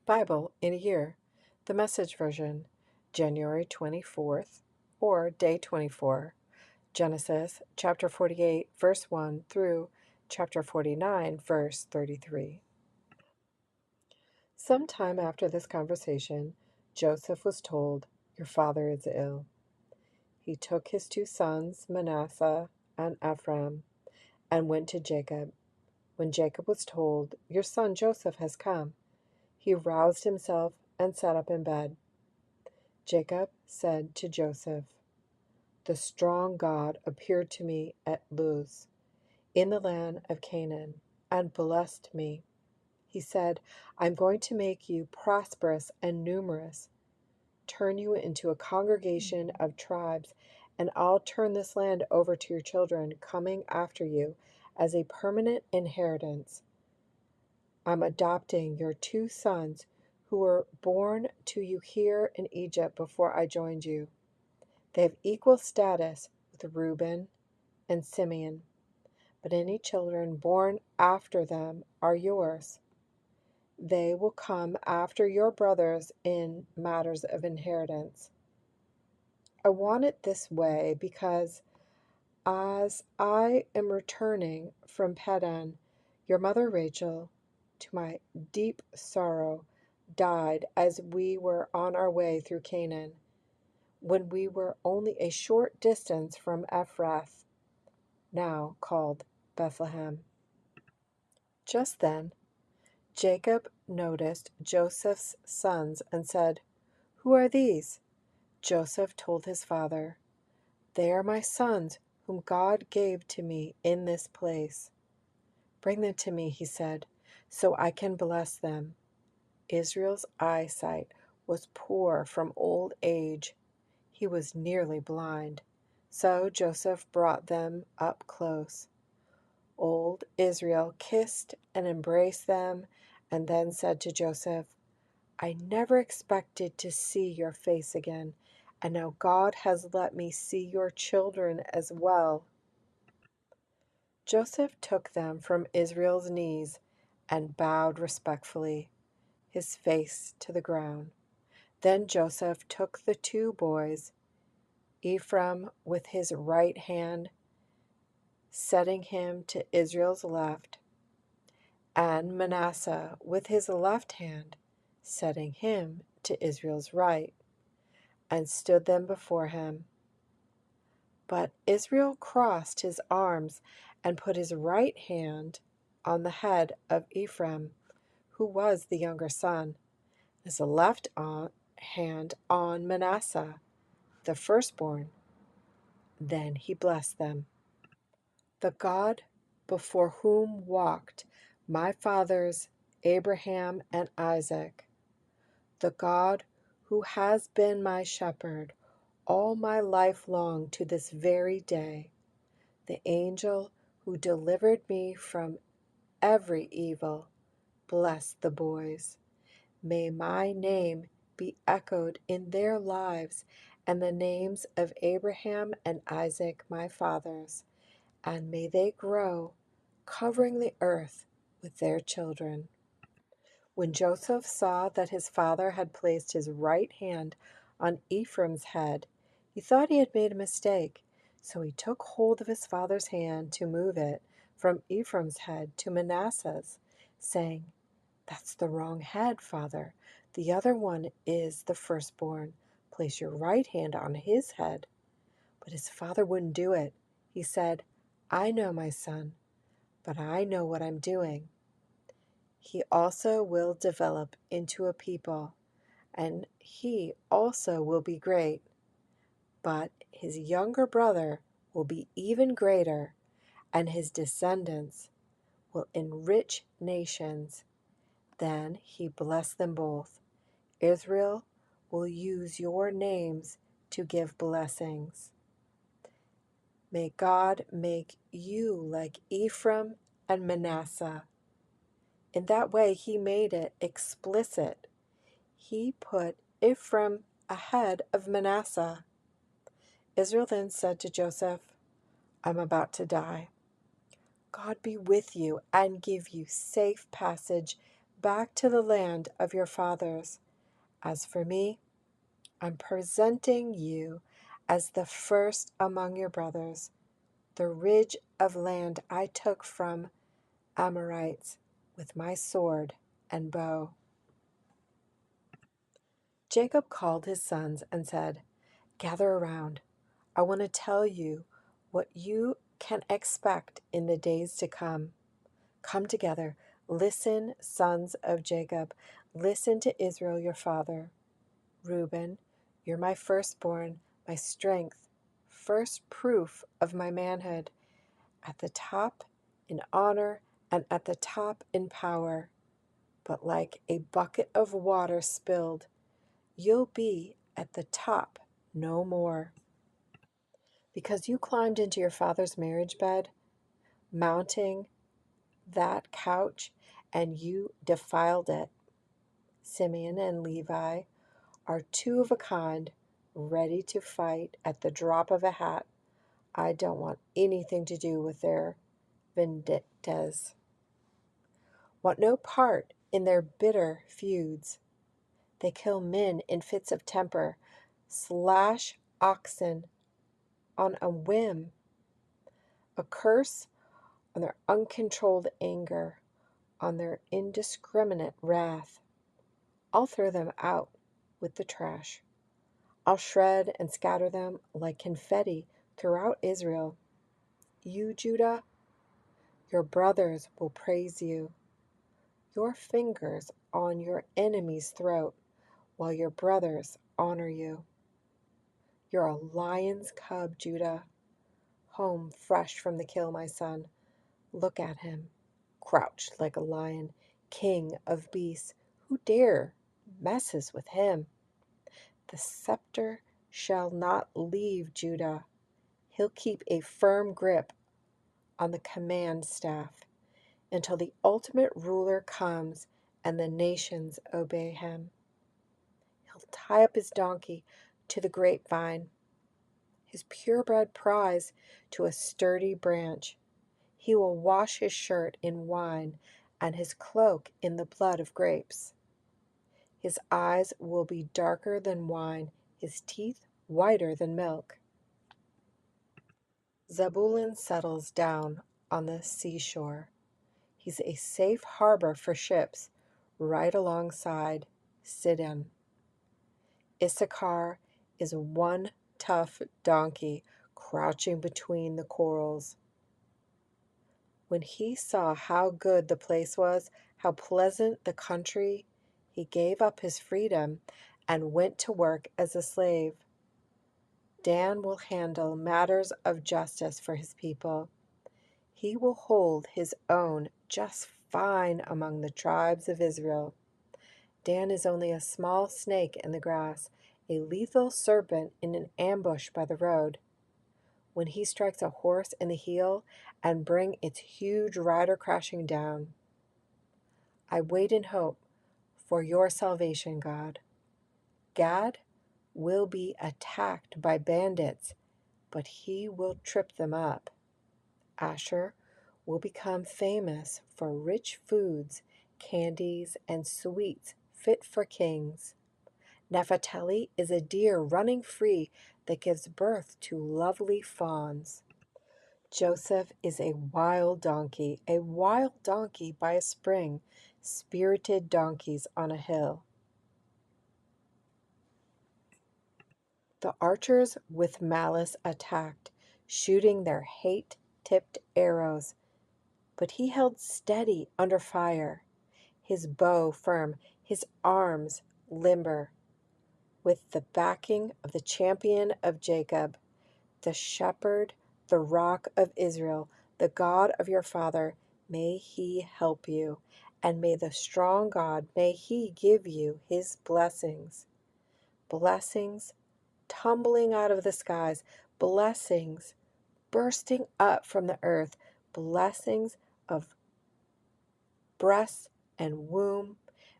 Bible in a Year, the Message Version, January 24th, or Day 24, Genesis chapter 48, verse 1 through chapter 49, verse 33. Some time after this conversation, Joseph was told, "Your father is ill." He took his two sons, Manasseh and Ephraim, and went to Jacob. When Jacob was told, "Your son Joseph has come," he roused himself and sat up in bed. Jacob said to Joseph, "The strong God appeared to me at Luz, in the land of Canaan, and blessed me. He said, 'I'm going to make you prosperous and numerous, turn you into a congregation of tribes, and I'll turn this land over to your children coming after you as a permanent inheritance. I'm adopting your two sons who were born to you here in Egypt before I joined you. They have equal status with Reuben and Simeon, but any children born after them are yours. They will come after your brothers in matters of inheritance. I want it this way because as I am returning from Padan, your mother Rachel, to my deep sorrow, died as we were on our way through Canaan, when we were only a short distance from Ephrath, now called Bethlehem." Just then, Jacob noticed Joseph's sons and said, "Who are these?" Joseph told his father, "They are my sons whom God gave to me in this place." "Bring them to me," he said, "so I can bless them." Israel's eyesight was poor from old age. He was nearly blind. So Joseph brought them up close. Old Israel kissed and embraced them, and then said to Joseph, "I never expected to see your face again, and now God has let me see your children as well." Joseph took them from Israel's knees and bowed respectfully, his face to the ground. Then Joseph took the two boys, Ephraim with his right hand, setting him to Israel's left, and Manasseh with his left hand, setting him to Israel's right, and stood them before him. But Israel crossed his arms and put his right hand on the head of Ephraim, who was the younger son, his left hand on Manasseh, the firstborn. Then he blessed them. "The God before whom walked my fathers Abraham and Isaac, the God who has been my shepherd all my life long to this very day, the angel who delivered me from every evil, bless the boys. May my name be echoed in their lives and the names of Abraham and Isaac my fathers, and may they grow, covering the earth with their children." When Joseph saw that his father had placed his right hand on Ephraim's head, he thought he had made a mistake. So he took hold of his father's hand to move it from Ephraim's head to Manasseh's, saying, "That's the wrong head, father. The other one is the firstborn. Place your right hand on his head." But his father wouldn't do it. He said, "I know, my son, but I know what I'm doing. He also will develop into a people, and he also will be great. But his younger brother will be even greater, and his descendants will enrich nations." Then he blessed them both. "Israel will use your names to give blessings. May God make you like Ephraim and Manasseh." In that way, he made it explicit. He put Ephraim ahead of Manasseh. Israel then said to Joseph, "I'm about to die. God be with you and give you safe passage back to the land of your fathers. As for me, I'm presenting you as the first among your brothers, the ridge of land I took from Amorites with my sword and bow." Jacob called his sons and said, "Gather around. I want to tell you what you can expect in the days to come. Come together. Listen, sons of Jacob. Listen to Israel, your father. Reuben, you're my firstborn, my strength, first proof of my manhood, at the top in honor and at the top in power. But like a bucket of water spilled, you'll be at the top no more. Because you climbed into your father's marriage bed, mounting that couch, and you defiled it. Simeon and Levi are two of a kind, ready to fight at the drop of a hat. I don't want anything to do with their vendettas. Want no part in their bitter feuds. They kill men in fits of temper, slash oxen on a whim, a curse on their uncontrolled anger, on their indiscriminate wrath. I'll throw them out with the trash. I'll shred and scatter them like confetti throughout Israel. You, Judah, your brothers will praise you. Your fingers on your enemy's throat while your brothers honor you. You're a lion's cub, Judah, home fresh from the kill, my son. Look at him, crouched like a lion, king of beasts. Who dare messes with him? The scepter shall not leave Judah. He'll keep a firm grip on the command staff until the ultimate ruler comes and the nations obey him. He'll tie up his donkey to the grapevine, his purebred prize to a sturdy branch. He will wash his shirt in wine and his cloak in the blood of grapes. His eyes will be darker than wine, his teeth whiter than milk. Zebulun settles down on the seashore. He's a safe harbor for ships right alongside Sidon. Issachar is one tough donkey crouching between the corals. When he saw how good the place was, how pleasant the country, he gave up his freedom and went to work as a slave. Dan will handle matters of justice for his people. He will hold his own just fine among the tribes of Israel. Dan is only a small snake in the grass, a lethal serpent in an ambush by the road. When he strikes a horse in the heel and bring its huge rider crashing down. I wait in hope for your salvation, God. Gad will be attacked by bandits, but he will trip them up. Asher will become famous for rich foods, candies, and sweets fit for kings. Naphtali is a deer running free that gives birth to lovely fawns. Joseph is a wild donkey by a spring, spirited donkeys on a hill. The archers with malice attacked, shooting their hate-tipped arrows, but he held steady under fire, his bow firm, his arms limber. With the backing of the champion of Jacob, the shepherd, the rock of Israel, the God of your father, may he help you, and may the strong God, may he give you his blessings. Blessings tumbling out of the skies, blessings bursting up from the earth, blessings of breast and womb.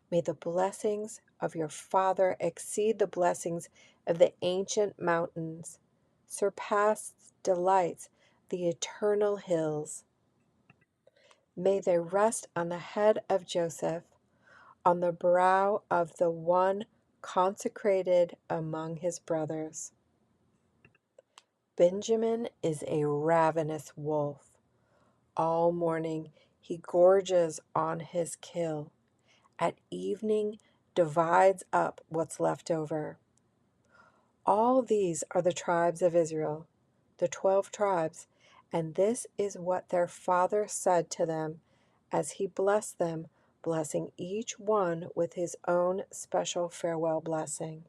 May the blessings of your father exceed the blessings of the ancient mountains, surpass delights the eternal hills. May they rest on the head of Joseph, on the brow of the one consecrated among his brothers. Benjamin is a ravenous wolf. All morning he gorges on his kill. At evening divides up what's left over. All these are the tribes of Israel, the 12 tribes, and this is what their father said to them as he blessed them, blessing each one with his own special farewell blessing.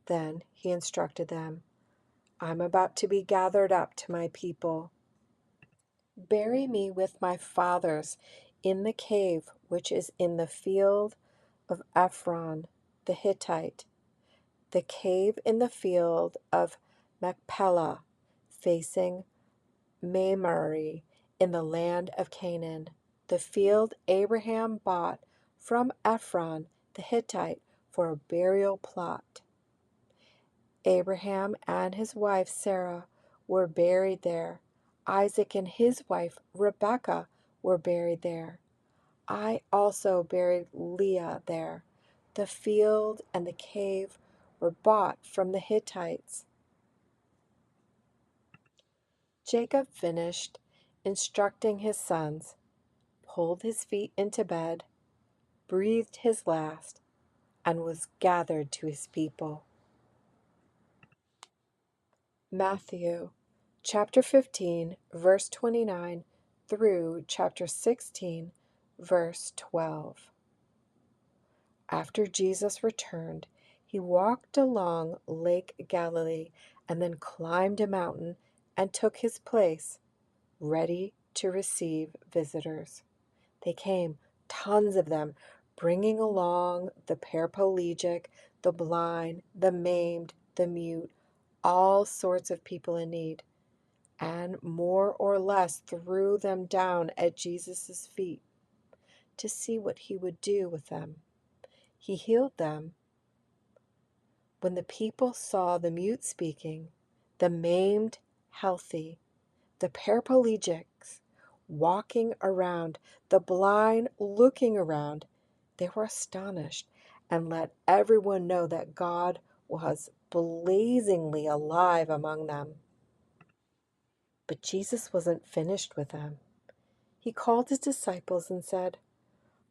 Then he instructed them, I'm about to be gathered up to my people. Bury me with my fathers in the cave which is in the field of Ephron the Hittite, the cave in the field of Machpelah, facing Mamre in the land of Canaan, the field Abraham bought from Ephron the Hittite for a burial plot. Abraham and his wife Sarah were buried there. Isaac and his wife Rebekah were buried there. I also buried Leah there. The field and the cave were bought from the Hittites. Jacob finished instructing his sons, pulled his feet into bed, breathed his last, and was gathered to his people. Matthew chapter 15, verse 29 through chapter 16, verse 12. After Jesus returned, he walked along Lake Galilee and then climbed a mountain and took his place, ready to receive visitors. They came, tons of them, bringing along the paraplegic, the blind, the maimed, the mute, all sorts of people in need, and more or less threw them down at Jesus' feet to see what he would do with them. He healed them. When the people saw the mute speaking, the maimed healthy, the paraplegics walking around, the blind looking around, they were astonished and let everyone know that God was blazingly alive among them. But Jesus wasn't finished with them. He called his disciples and said,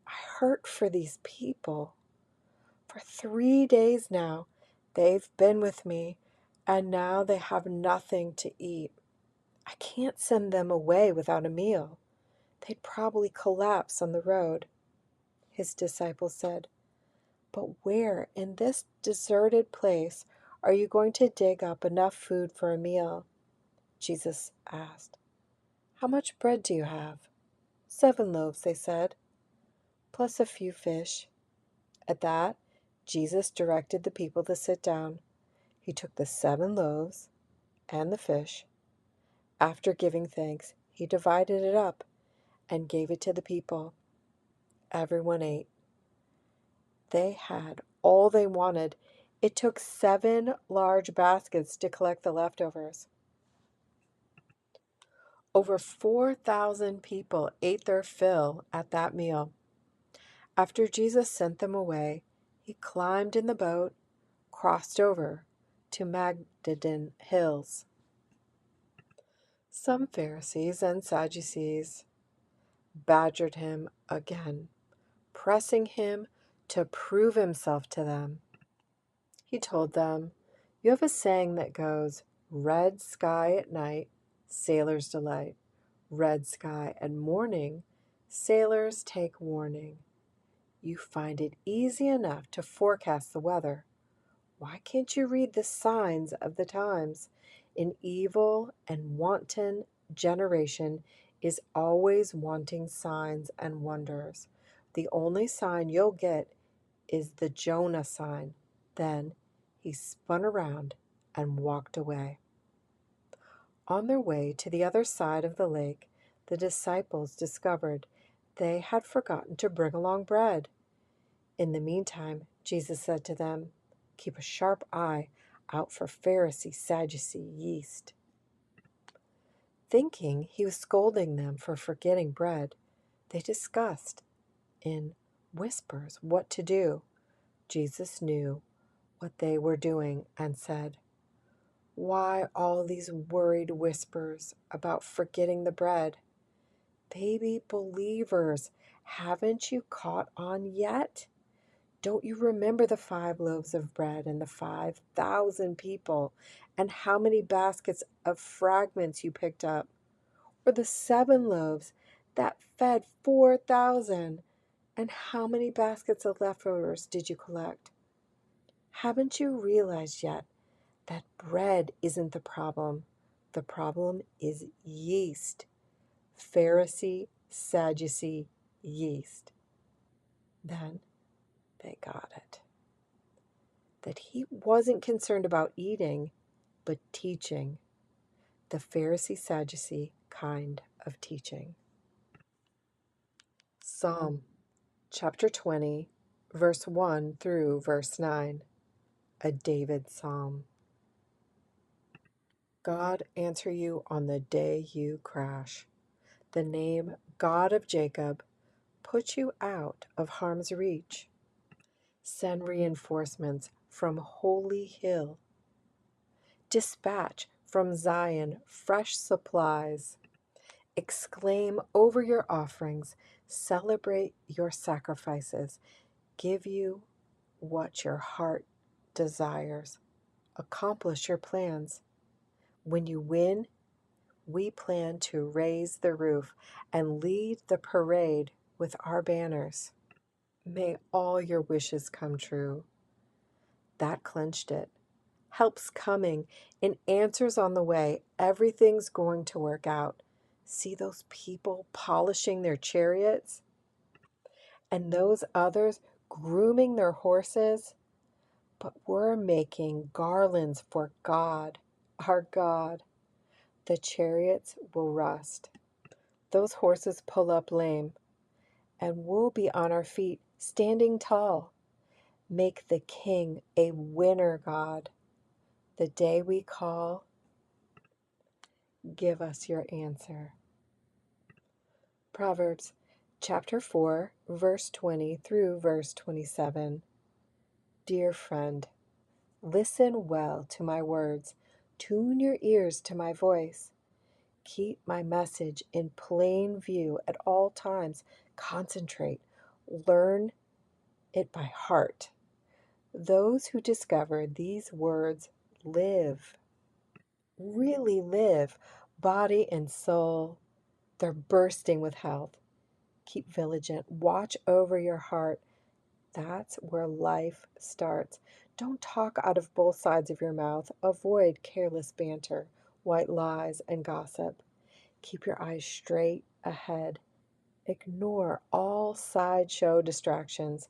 I hurt for these people. For 3 days now, they've been with me, and now they have nothing to eat. I can't send them away without a meal. They'd probably collapse on the road. His disciples said, But where in this deserted place are you going to dig up enough food for a meal? Jesus asked, How much bread do you have? 7 loaves, they said, plus a few fish. At that, Jesus directed the people to sit down. He took the 7 loaves and the fish. After giving thanks, he divided it up and gave it to the people. Everyone ate. They had all they wanted. It took 7 large baskets to collect the leftovers. Over 4,000 people ate their fill at that meal. After Jesus sent them away, he climbed in the boat, crossed over to Magdalene Hills. Some Pharisees and Sadducees badgered him again, pressing him to prove himself to them. He told them, You have a saying that goes, red sky at night, sailors delight. Red sky at morning, sailors take warning. You find it easy enough to forecast the weather. Why can't you read the signs of the times? An evil and wanton generation is always wanting signs and wonders. The only sign you'll get is the Jonah sign. Then he spun around and walked away. On their way to the other side of the lake, the disciples discovered they had forgotten to bring along bread. In the meantime, Jesus said to them, Keep a sharp eye out for Pharisee, Sadducee yeast. Thinking he was scolding them for forgetting bread, they discussed in whispers what to do. Jesus knew what they were doing and said, "Why all these worried whispers about forgetting the bread? Baby believers, haven't you caught on yet? Don't you remember the 5 loaves of bread and the 5,000 people, and how many baskets of fragments you picked up? Or the 7 loaves that fed 4,000, and how many baskets of leftovers did you collect? Haven't you realized yet that bread isn't the problem? The problem is yeast. Pharisee, Sadducee, yeast." Then they got it. That he wasn't concerned about eating, but teaching. The Pharisee, Sadducee kind of teaching. Psalm chapter 20, verse 1 through verse 9. A David psalm. God answer you on the day you crash. The name God of Jacob put you out of harm's reach. Send reinforcements from Holy Hill. Dispatch from Zion fresh supplies. Exclaim over your offerings. Celebrate your sacrifices. Give you what your heart desires. Accomplish your plans. When you win, we plan to raise the roof and lead the parade with our banners. May all your wishes come true. That clinched it. Help's coming and answers on the way. Everything's going to work out. See those people polishing their chariots? And those others grooming their horses? But we're making garlands for God, our God. The chariots will rust. Those horses pull up lame, and we'll be on our feet, standing tall. Make the King a winner, God. The day we call, give us your answer. Proverbs chapter 4, verse 20 through verse 27. Dear friend, listen well to my words. Tune your ears to my voice. Keep my message in plain view at all times. Concentrate. Learn it by heart. Those who discover these words live, really live, body and soul. They're bursting with health. Keep vigilant. Watch over your heart. That's where life starts. Don't talk out of both sides of your mouth. Avoid careless banter, white lies, and gossip. Keep your eyes straight ahead. Ignore all sideshow distractions.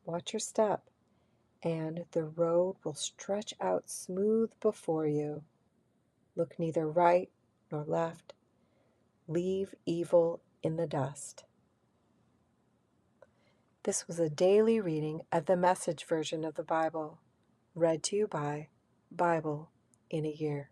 Watch your step, and the road will stretch out smooth before you. Look neither right nor left. Leave evil in the dust. This was a daily reading of the Message version of the Bible, read to you by Bible in a Year.